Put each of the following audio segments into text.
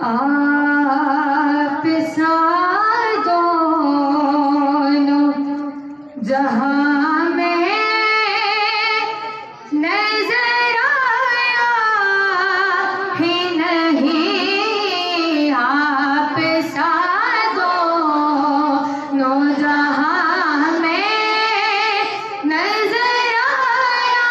आप साथ दोनों जहां में नजर आया ही नहीं। आप साथ दोनों जहां में नजर आया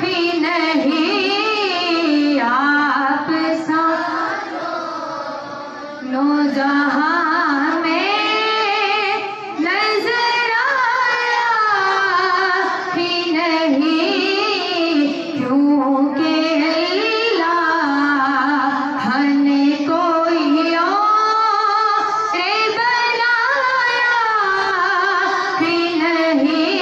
ही नहीं। आप साथ दोनों जहां में नजर आया ही नहीं। क्योंकि अल्लाह ने कोई और बनाया ही नहीं।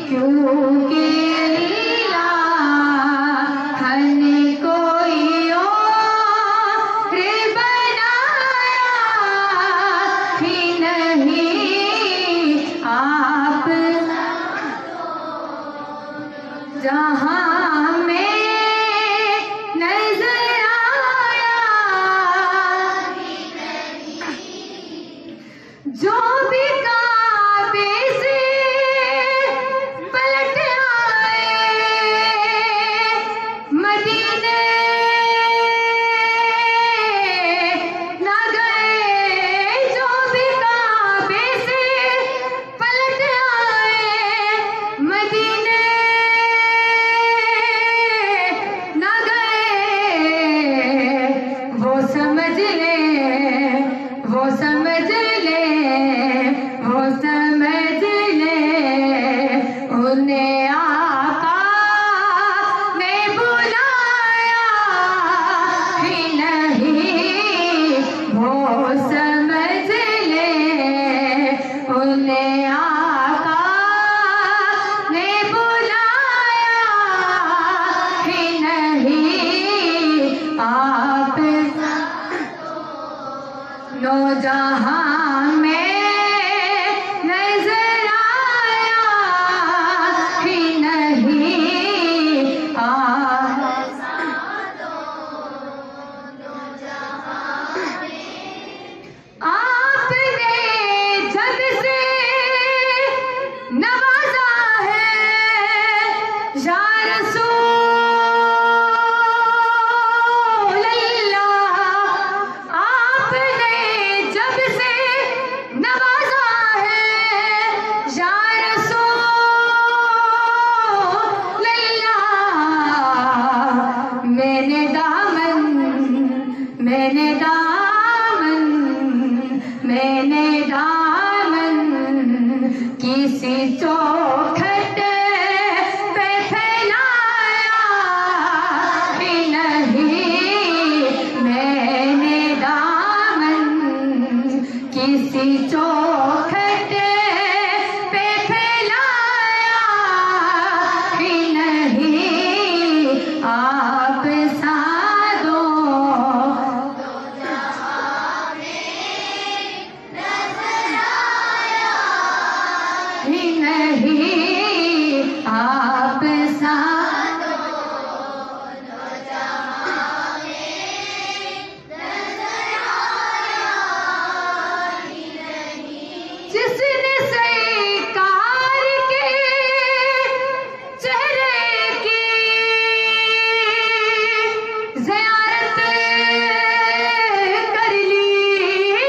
क्योंकि अल्लाह ने कोई और बनाया ही नहीं। आप जहां में नजर आया जो भी काबे से पलट आए मदीने न गए। जो भी काबे से पलट आए मदीने न गए। वो समझ ले, वो समझ ले, वो समझ ले उन्हें आका ने बुलाया ही नहीं। वो समझ ले उन्हें आका ने बुलाया ही नहीं। आप नो जहां में नजर आया ही नहीं। आपने जब से नवाजा है या रसूल अल्लाह। आपने जब से नवाजा है या रसूल अल्लाह। मैंने दामन, मैंने दामन, मैंने दामन किसी चौखट पे फैलाया ही नहीं। मैंने दामन किसी चौखट पे फैलाया ही नहीं। आप साथ ही नहीं। आप साथ जिसने सरकार के चेहरे की ज़ियारत कर ली।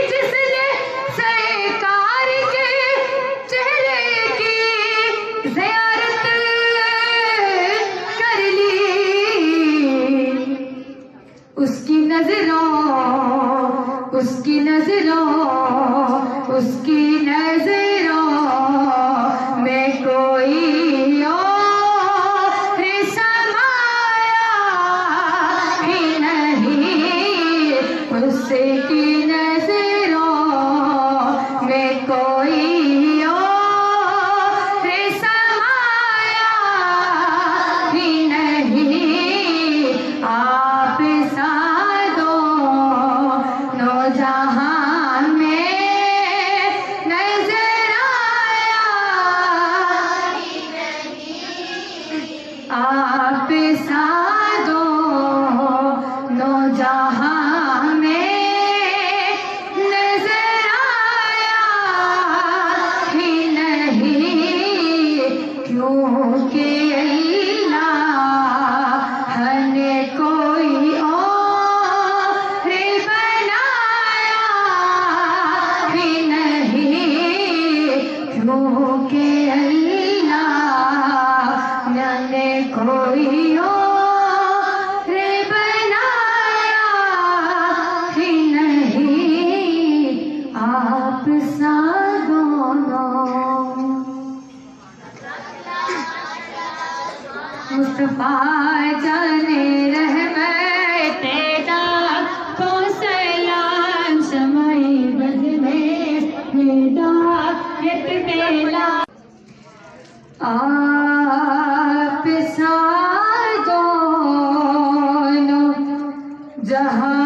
जिसने सरकार के चेहरे की ज़ियारत कर ली। उसकी नजरों, उसकी नजरों, उसकी नजरों में कोई और समाया ही नहीं। उसकी नजरों में कोई और समाया ही नहीं। आप साथ दोनों जहां में नजर आया आप साथ दोनों जहां जहाँ